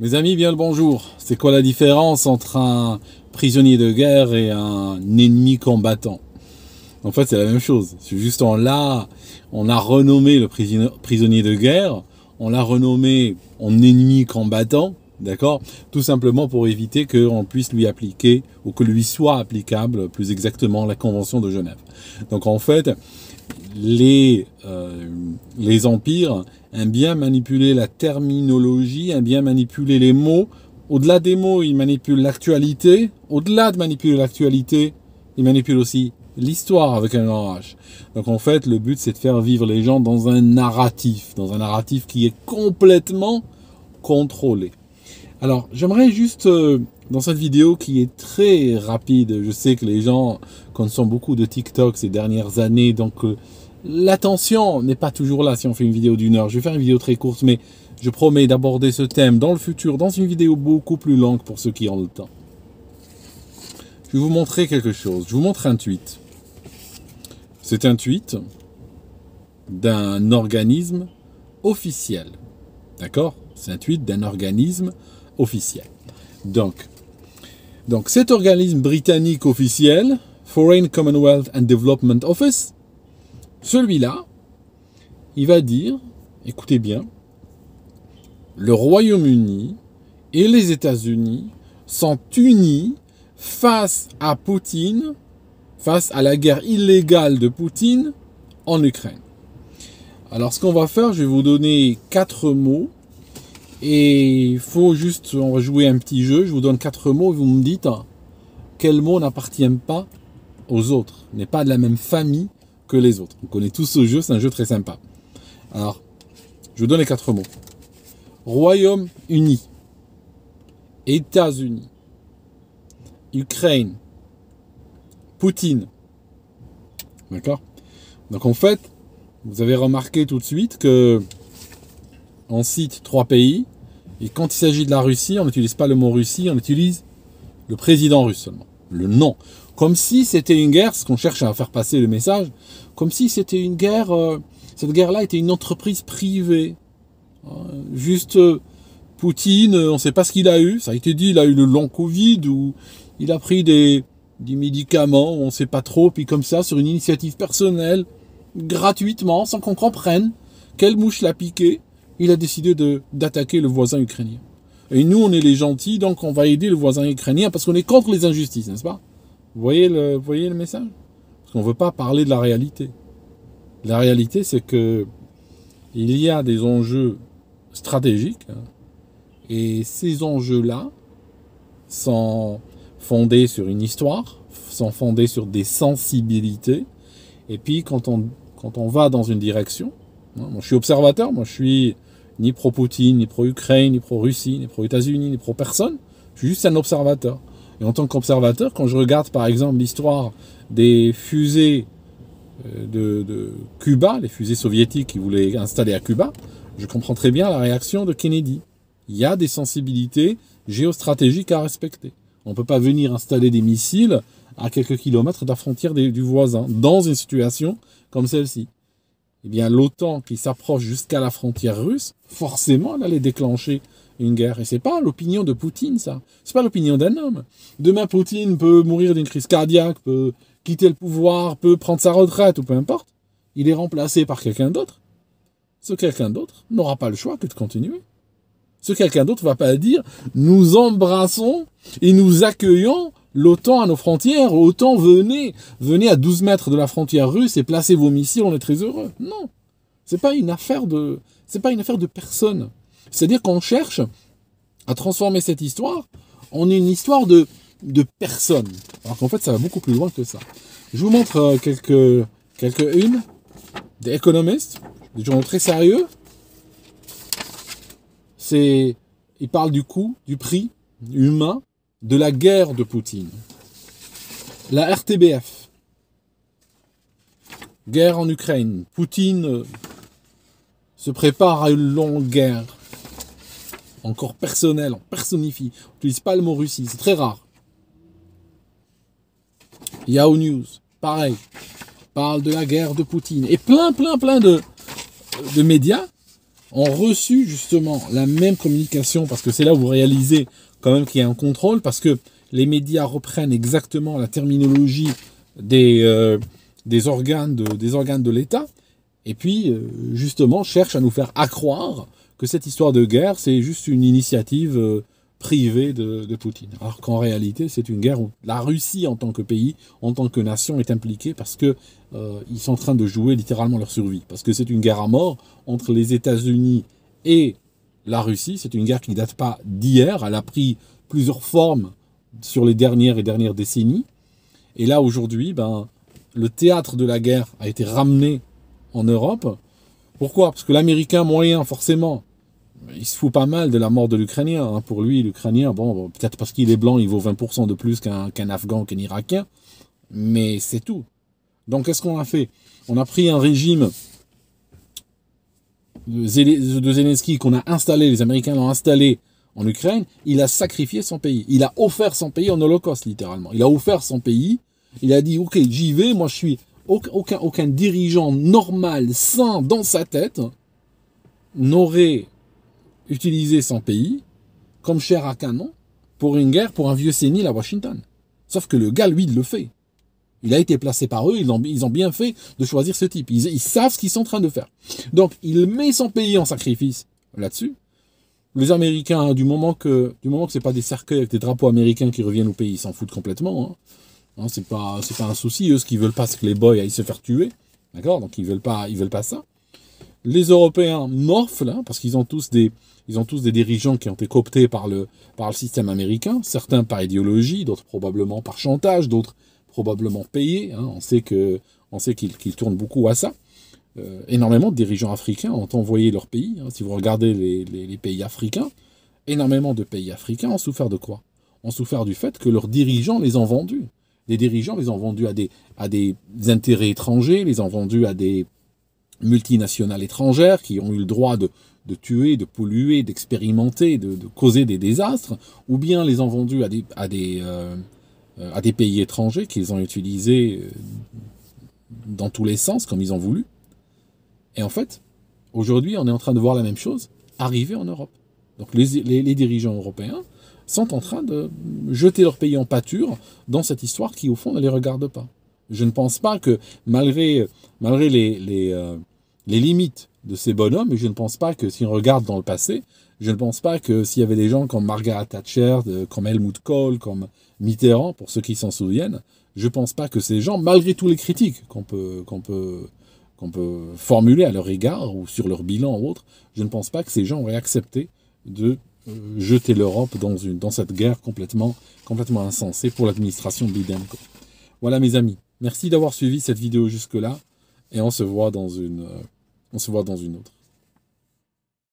Mes amis, bien le bonjour. C'est quoi la différence entre un prisonnier de guerre et un ennemi combattant? En fait, c'est la même chose. C'est juste on a renommé le prisonnier de guerre, on l'a renommé en ennemi combattant, d'accord? Tout simplement pour éviter qu'on puisse lui appliquer, ou que lui soit applicable, plus exactement, la Convention de Genève. Donc en fait, les empires aiment bien manipuler la terminologie, aiment bien manipuler les mots. Au-delà des mots, ils manipulent l'actualité. Au-delà de manipuler l'actualité, ils manipulent aussi l'histoire avec un grand H. Donc en fait, le but, c'est de faire vivre les gens dans un narratif qui est complètement contrôlé. Alors, j'aimerais juste, dans cette vidéo qui est très rapide, je sais que les gens consomment beaucoup de TikTok ces dernières années, donc l'attention n'est pas toujours là si on fait une vidéo d'1 heure. Je vais faire une vidéo très courte, mais je promets d'aborder ce thème dans le futur, dans une vidéo beaucoup plus longue pour ceux qui ont le temps. Je vais vous montrer quelque chose. Je vous montre un tweet. C'est un tweet d'un organisme officiel. D'accord? C'est un tweet d'un organisme officiel. Donc cet organisme britannique officiel, Foreign Commonwealth and Development Office, celui-là, il va dire, écoutez bien, le Royaume-Uni et les États-Unis sont unis face à Poutine, face à la guerre illégale de Poutine en Ukraine. Alors ce qu'on va faire, je vais vous donner 4 mots et il faut juste, on va jouer un petit jeu, je vous donne 4 mots et vous me dites quel mot n'appartient pas aux autres, n'est pas de la même famille que les autres. On connaît tous ce jeu, c'est un jeu très sympa. Alors, je vous donne les 4 mots. Royaume-Uni, États-Unis, Ukraine, Poutine. D'accord? Donc en fait, vous avez remarqué tout de suite que on cite 3 pays, et quand il s'agit de la Russie, on n'utilise pas le mot Russie, on utilise le président russe seulement, le nom. Comme si c'était une guerre, ce qu'on cherche à faire passer le message, comme si c'était une guerre, cette guerre-là était une entreprise privée. Juste Poutine, on ne sait pas ce qu'il a eu, ça a été dit, il a eu le long Covid, ou il a pris des médicaments, on ne sait pas trop, puis comme ça, sur une initiative personnelle, gratuitement, sans qu'on comprenne quelle mouche l'a piqué, il a décidé d'attaquer le voisin ukrainien. Et nous, on est les gentils, donc on va aider le voisin ukrainien, parce qu'on est contre les injustices, n'est-ce pas? Vous voyez le message? Parce qu'on ne veut pas parler de la réalité. La réalité, c'est que il y a des enjeux stratégiques, et ces enjeux-là sont fondés sur une histoire, sont fondés sur des sensibilités, et puis quand on va dans une direction, moi je suis observateur, moi je suis ni pro-Poutine, ni pro-Ukraine, ni pro-Russie, ni pro-États-Unis, ni pro-personne, je suis juste un observateur. Et en tant qu'observateur, quand je regarde par exemple l'histoire des fusées de Cuba, les fusées soviétiques qui voulaient installer à Cuba, je comprends très bien la réaction de Kennedy. Il y a des sensibilités géostratégiques à respecter. On ne peut pas venir installer des missiles à quelques kilomètres de la frontière du voisin, dans une situation comme celle-ci. Eh bien, l'OTAN qui s'approche jusqu'à la frontière russe, forcément, elle allait déclencher une guerre. Et c'est pas l'opinion de Poutine, ça. C'est pas l'opinion d'un homme. Demain, Poutine peut mourir d'une crise cardiaque, peut quitter le pouvoir, peut prendre sa retraite, ou peu importe. Il est remplacé par quelqu'un d'autre. Ce quelqu'un d'autre n'aura pas le choix que de continuer. Ce quelqu'un d'autre ne va pas dire « Nous embrassons et nous accueillons l'OTAN à nos frontières. L'OTAN, venez à 12 mètres de la frontière russe et placez vos missiles, on est très heureux. » Non, c'est pas une affaire de personne. C'est-à-dire qu'on cherche à transformer cette histoire en une histoire de personne. Alors qu'en fait, ça va beaucoup plus loin que ça. Je vous montre quelques-unes des économistes, des gens très sérieux. Ils parlent du coût, du prix humain de la guerre de Poutine. La RTBF. Guerre en Ukraine. Poutine se prépare à une longue guerre. Encore personnelle, on personnifie. On n'utilise pas le mot Russie, c'est très rare. Yahoo News, pareil. Parle de la guerre de Poutine. Et plein de médias ont reçu justement la même communication, parce que c'est là où vous réalisez quand même qu'il y a un contrôle, parce que les médias reprennent exactement la terminologie des organes de l'État, et puis justement cherchent à nous faire accroire que cette histoire de guerre, c'est juste une initiative privée de Poutine. Alors qu'en réalité, c'est une guerre où la Russie, en tant que pays, en tant que nation, est impliquée parce que ils sont en train de jouer littéralement leur survie. Parce que c'est une guerre à mort entre les États-Unis et la Russie. C'est une guerre qui ne date pas d'hier. Elle a pris plusieurs formes sur les dernières décennies. Et là, aujourd'hui, le théâtre de la guerre a été ramené en Europe. Pourquoi? Parce que l'Américain moyen, forcément, il se fout pas mal de la mort de l'Ukrainien. Hein. Pour lui, l'Ukrainien, bon, peut-être parce qu'il est blanc, il vaut 20% de plus qu'un Afghan, qu'un Irakien. Mais c'est tout. Donc, qu'est-ce qu'on a fait? On a pris un régime de Zelensky qu'on a installé, les Américains l'ont installé en Ukraine. Il a sacrifié son pays. Il a offert son pays en holocauste, littéralement. Il a offert son pays. Il a dit, ok, j'y vais, moi je suis... Aucun dirigeant normal, sain dans sa tête, n'aurait utilisé son pays comme chair à canon pour une guerre, pour un vieux sénile à Washington. Sauf que le gars, lui, il le fait. Il a été placé par eux, ils ont bien fait de choisir ce type. Ils savent ce qu'ils sont en train de faire. Donc, il met son pays en sacrifice là-dessus. Les Américains, du moment que c'est pas des cercueils avec des drapeaux américains qui reviennent au pays, ils s'en foutent complètement. Hein, c'est pas un souci. Eux, ce qu'ils veulent pas, c'est que les boys aillent se faire tuer. D'accord? Donc, ils veulent pas ça. Les Européens morflent, là, parce qu'ils ont tous des dirigeants qui ont été cooptés par le système américain. Certains par idéologie, d'autres probablement par chantage, d'autres probablement payés. Hein. On sait qu'ils tournent beaucoup à ça. Énormément de dirigeants africains ont envoyé leur pays. Hein. Si vous regardez les pays africains, énormément de pays africains ont souffert de quoi? Ont souffert du fait que leurs dirigeants les ont vendus. Les dirigeants les ont vendus à des intérêts étrangers, les ont vendus à des multinationales étrangères qui ont eu le droit de tuer, de polluer, d'expérimenter, de causer des désastres, ou bien les ont vendus à des pays étrangers qu'ils ont utilisés dans tous les sens, comme ils ont voulu. Et en fait, aujourd'hui, on est en train de voir la même chose arriver en Europe. Donc les dirigeants européens sont en train de jeter leur pays en pâture dans cette histoire qui, au fond, ne les regarde pas. Je ne pense pas que, malgré les limites de ces bonhommes, et je ne pense pas que, si on regarde dans le passé, je ne pense pas que s'il y avait des gens comme Margaret Thatcher, comme Helmut Kohl, comme Mitterrand, pour ceux qui s'en souviennent, je ne pense pas que ces gens, malgré tous les critiques qu'on peut formuler à leur égard, ou sur leur bilan ou autre, je ne pense pas que ces gens auraient accepté de jeter l'Europe dans cette guerre complètement insensée pour l'administration Biden. Voilà mes amis, merci d'avoir suivi cette vidéo jusque-là, et on se voit dans une autre.